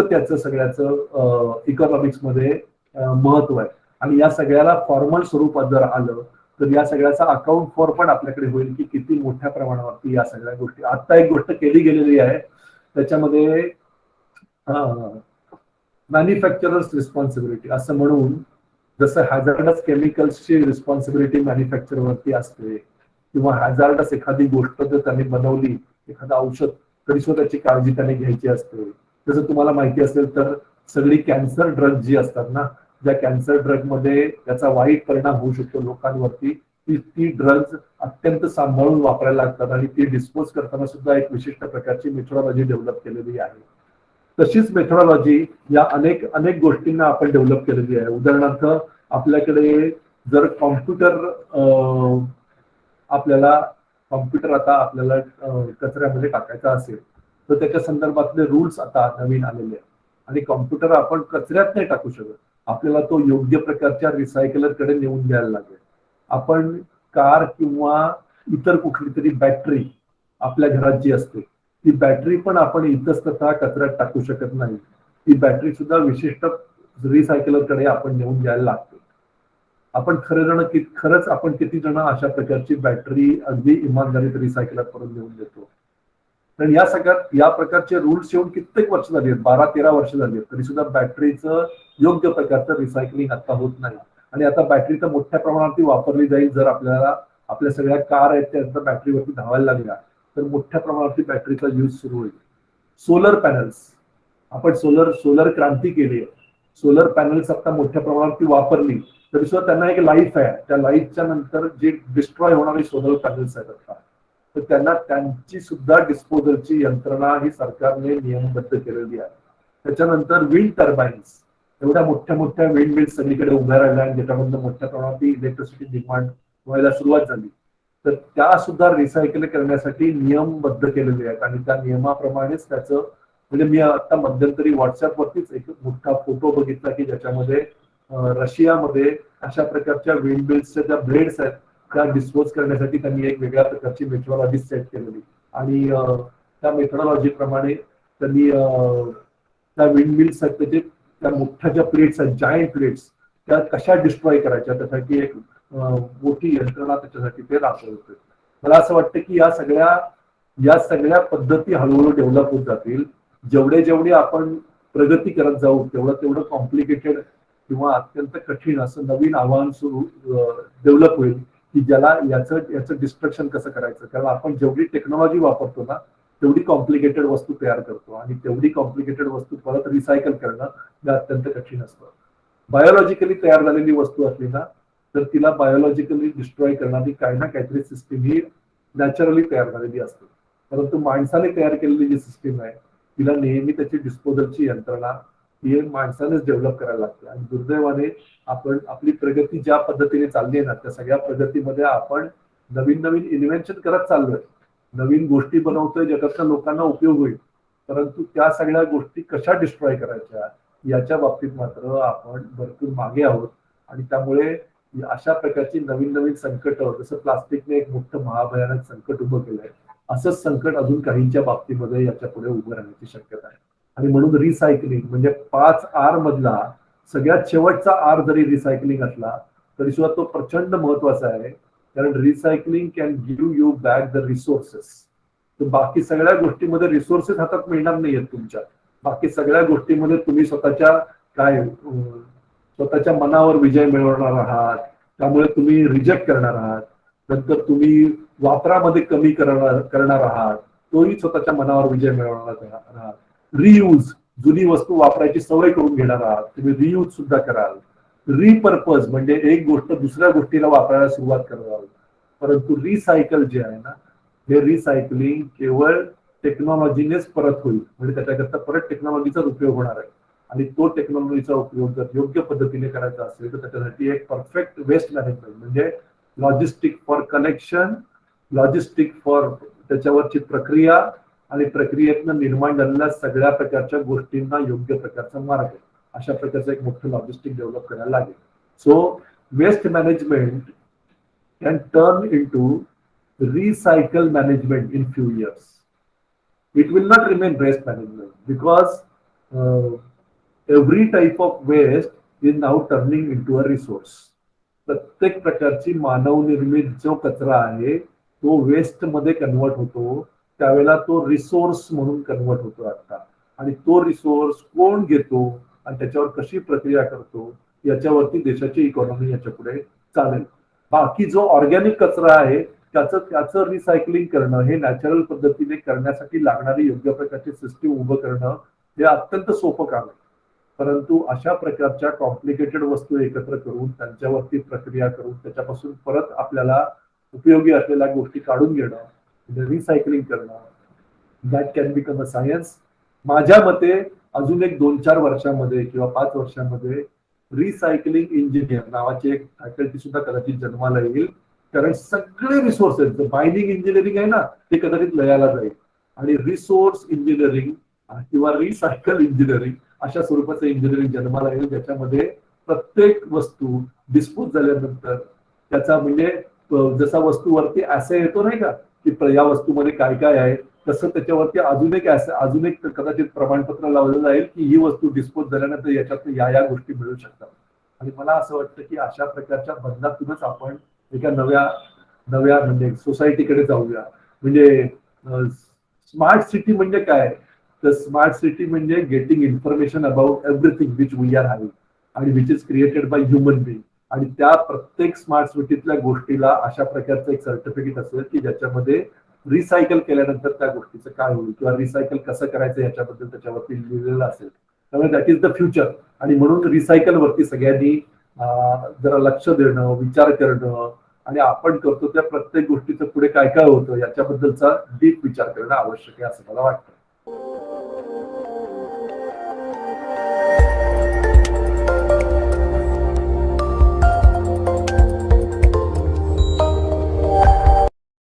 त्याचं सगळ्याचं इकॉनॉमिक्स मध्ये महत्व आहे. आणि या सगळ्याला फॉर्मल स्वरूपात जर आलं तर या सगळ्याचा अकाउंट फॉर पण आपल्याकडे होईल की किती मोठ्या प्रमाणावरती या सगळ्या गोष्टी. आता एक गोष्ट केली गेलेली आहे त्याच्यामध्ये मॅन्युफॅक्चरर्स रिस्पॉन्सिबिलिटी असं म्हणून, जसं हॅझार्डस केमिकल्सची रिस्पॉन्सिबिलिटी मॅन्युफॅक्चरवरती असते किंवा हॅझार्डस एखादी गोष्ट जर त्यांनी बनवली, एखादं औषध, तरी सुद्धा त्याची काळजी त्याने घ्यायची असते. जसं तुम्हाला माहिती असेल तर सगळी कॅन्सर ड्रग जी असतात ना, ज्या कॅन्सर ड्रग मध्ये त्याचा वाईट परिणाम होऊ शकतो लोकांवरती, ती ड्रग्ज अत्यंत सांभाळून वापरायला लागतात आणि ती डिस्पोज करताना सुद्धा एक विशिष्ट प्रकारची मेथोडॉलॉजी डेव्हलप केलेली आहे. तशीच मेथोडॉलॉजी या अनेक गोष्टींना आपण डेव्हलप केलेली आहे. उदाहरणार्थ आपल्याकडे जर कॉम्प्युटर आता आपल्याला कचऱ्यामध्ये टाकायचा असेल तर त्याच्या संदर्भातले रूल्स आता नवीन आलेले आहेत, आणि कॉम्प्युटर आपण कचऱ्यात नाही टाकू शकत, आपल्याला तो योग्य प्रकारच्या रिसायकलरकडे नेऊन द्यायला लागेल. आपण कार किंवा इतर कुठली तरी बॅटरी आपल्या घरात जी असते ती बॅटरी पण आपण इतस्ततः कचऱ्यात टाकू शकत नाही. ती बॅटरी सुद्धा विशिष्ट रिसायकलरकडे आपण नेऊन द्यायला लागतो. आपण खरंच आपण किती जण अशा प्रकारची बॅटरी अगदी इमानदारीत रिसायकलर करून देऊन देतो. कारण या सगळ्यात या प्रकारचे रूल्स येऊन कित्येक वर्ष झाली आहेत, 12-13 वर्ष झाली आहेत, तरी सुद्धा बॅटरीचं योग्य प्रकारचं रिसायकलिंग आता होत नाही. आणि आता बॅटरी तर मोठ्या प्रमाणात वापरली जाईल. जर आपल्याला आपल्या सगळ्या कार आहेत त्या बॅटरीवरती धावायला लागल्या तर मोठ्या प्रमाणात बॅटरीचा यूज सुरू होईल. सोलर पॅनल्स, आपण सोलर क्रांती केली आहे. सोलर पॅनल्स आता मोठ्या प्रमाणात वापरली तरी सुद्धा त्यांना एक लाईफ आहे. त्या लाईफच्या नंतर जे डिस्ट्रॉय होणारे सोलर पॅनल्स आहेत आता, तर त्यांना त्यांची सुद्धा डिस्पोजलची यंत्रणा ही सरकारने नियमबद्ध केलेली आहे. त्याच्यानंतर विंड टर्बाईन्स, एवढ्या मोठ्या मोठ्या विंड मिल्स सगळीकडे उभ्या राहिल्या आणि ज्याच्यामधून मोठ्या प्रमाणात इलेक्ट्रिसिटी डिमांड व्हायला सुरुवात झाली, तर त्या सुद्धा रिसायकल करण्यासाठी नियमबद्ध केलेले आहेत. आणि त्या नियमाप्रमाणेच त्याचं म्हणजे मी आता मध्यंतरी व्हॉट्सअपवरतीच एक मोठा फोटो बघितला की ज्याच्यामध्ये रशियामध्ये अशा प्रकारच्या विंड मिल्सच्या ज्या ब्लेड्स आहेत त्या डिस्पोज करण्यासाठी त्यांनी एक वेगळ्या प्रकारची मेथोडॉलॉजी सेट केलेली. आणि त्या मेथोडॉलॉजी प्रमाणे त्यांनी त्या विंड मिल्स आहेत त्याचे त्या मोठ्या ज्या प्लेट्स आहेत, जायंट प्लेट्स, त्या कशा डिस्ट्रॉय करायच्या त्यासाठी एक मोठी यंत्रणा त्याच्यासाठी ते राबवत होते. मला असं वाटतं की या सगळ्या पद्धती हळूहळू डेव्हलप होत जातील. जेवढे आपण प्रगती करत जाऊ तेवढं कॉम्प्लिकेटेड किंवा अत्यंत कठीण असं नवीन आव्हान सुरू डेव्हलप होईल की ज्याला याचं डिस्ट्रक्शन कसं करायचं. कारण आपण जेवढी टेक्नॉलॉजी वापरतो ना तेवढी कॉम्प्लिकेटेड वस्तू तयार करतो आणि तेवढी कॉम्प्लिकेटेड वस्तू परत रिसायकल करणं हे अत्यंत कठीण असतं. बायोलॉजिकली तयार झालेली वस्तू असली ना तर तिला बायोलॉजिकली डिस्ट्रॉय करणारी काही ना काहीतरी सिस्टीम ही नॅचरली तयार झालेली असते. परंतु माणसाने तयार केलेली जी सिस्टीम आहे तिला नेहमी त्याची डिस्पोजलची यंत्रणा ही माणसानेच डेव्हलप करायला लागते. आणि दुर्दैवाने आपण आपली प्रगती ज्या पद्धतीने चालली आहे ना त्या सगळ्या प्रगतीमध्ये आपण नवीन इन्व्हेन्शन करत चाललोय, नवीन गोष्टी बनवतोय जगातल्या लोकांना उपयोग होईल, परंतु त्या सगळ्या गोष्टी कशा डिस्ट्रॉय करायच्या याच्या बाबतीत मात्र आपण भरपूर मागे आहोत. आणि त्यामुळे अशा प्रकारची नवीन संकट, जसं प्लास्टिकने एक मोठं महाभयानक संकट उभं केलंय, असंच संकट अजून काहींच्या बाबतीमध्ये याच्या पुढे उभं राहण्याची शक्यता आहे. आणि म्हणून रिसायकलिंग म्हणजे 5R मधला सगळ्यात शेवटचा R जरी रिसायकलिंग असला तरी सुद्धा तो प्रचंड महत्वाचा आहे. कारण recycling can give you back the resources. तर बाकी सगळ्या गोष्टीमध्ये रिसोर्सेस हातात मिळणार नाहीयेत तुमच्या. बाकी सगळ्या गोष्टीमध्ये तुम्ही स्वतःच्या मनावर विजय मिळवणार आहात, त्यामुळे तुम्ही रिजेक्ट करणार आहात. नंतर तुम्ही वापरामध्ये कमी करणार आहात, तोही स्वतःच्या मनावर विजय मिळवणार आहात. रियूज, जुनी वस्तू वापरायची सवय करून घेणार आहात, तुम्ही रियूज सुद्धा कराल. रिपर्पज म्हणजे एक गोष्ट दुसऱ्या गोष्टीला वापरायला सुरुवात करणार. परंतु रिसायकल जे आहे ना हे रिसायकलिंग केवळ टेक्नॉलॉजीनेच परत होईल. म्हणजे त्याच्याकरता परत टेक्नॉलॉजीचाच उपयोग होणार आहे. आणि तो टेक्नॉलॉजीचा उपयोग जर योग्य पद्धतीने करायचा असेल तर त्याच्यासाठी एक परफेक्ट वेस्ट मॅनेजमेंट म्हणजे logistic for collection, logistic for त्याच्यावरची प्रक्रिया आणि प्रक्रियेतनं निर्माण झालेल्या सगळ्या प्रकारच्या गोष्टींना योग्य प्रकारचा मार्ग, अशा प्रकारचं एक मोठं लॉजिस्टिक डेव्हलप करायला लागेल. So waste management can turn into recycle management in few years. It will not remain waste management because every type of waste is now turning into a resource. प्रत्येक प्रकारची मानवनिर्मित जो कचरा आहे तो वेस्ट मध्ये कन्वर्ट होतो, त्यावेळेला तो रिसोर्स म्हणून कन्वर्ट होतो आता. आणि तो रिसोर्स कोण घेतो आणि त्याच्यावर कशी प्रक्रिया करतो याच्यावरती देशाची इकॉनॉमी याच्या पुढे चालेल. बाकी जो ऑर्गॅनिक कचरा आहे त्याचं रिसायकलिंग करणं हे नॅचरल पद्धतीने करण्यासाठी लागणारी योग्य प्रकारची सिस्टीम उभं करणं हे अत्यंत सोपं काम आहे. परंतु अशा प्रकारच्या कॉम्प्लिकेटेड वस्तू एकत्र करून त्यांच्यावरती प्रक्रिया करून त्याच्यापासून परत आपल्याला उपयोगी असलेल्या गोष्टी काढून घेणं, रिसायकलिंग करणं, that can become a science. माझ्या मते अजून एक 2-4 वर्षामध्ये किंवा 5 वर्षामध्ये रिसायकलिंग इंजिनियर नावाची एक फॅकल्टी सुद्धा कदाचित जन्माला येईल. कारण सगळे रिसोर्सेस, मायनिंग इंजिनिअरिंग आहे ना ते कदाचित लयाला जाईल आणि रिसोर्स इंजिनिअरिंग किंवा रिसायकल इंजिनिअरिंग अशा स्वरूपाचं इंजिनिअरिंग जन्माला येईल, ज्याच्यामध्ये प्रत्येक वस्तू डिस्पोज झाल्यानंतर त्याचा म्हणजे जसा वस्तूवरती ऍसे येतो नाही का या वस्तूमध्ये काय काय आहे, तसं त्याच्यावरती अजून एक कदाचित प्रमाणपत्र लावलं जाईल की ही वस्तू डिस्पोज झाल्यानंतर याच्यात या गोष्टी मिळू शकतात. आणि मला असं वाटतं की अशा प्रकारच्या बदलातूनच आपण एका नव्या नव्या म्हणजे सोसायटीकडे जाऊया. म्हणजे स्मार्ट सिटी म्हणजे काय, तर स्मार्ट सिटी म्हणजे getting information about everything which we are having आणि which is created by human being. आणि त्या प्रत्येक स्मार्ट सिटीतल्या गोष्टीला अशा प्रकारचं एक सर्टिफिकेट असेल की ज्याच्यामध्ये रिसायकल केल्यानंतर त्या गोष्टीचं काय होईल किंवा रिसायकल कसं करायचं याच्याबद्दल त्याच्यावरती लिहिलेलं असेल. त्यामुळे दॅट इज द फ्युचर. आणि म्हणून रिसायकल वरती सगळ्यांनी जरा लक्ष देणं, विचार करणं आणि आपण करतो त्या प्रत्येक गोष्टीचं पुढे काय काय होतं याच्याबद्दलचा डीप विचार करणं आवश्यक आहे असं मला वाटतं.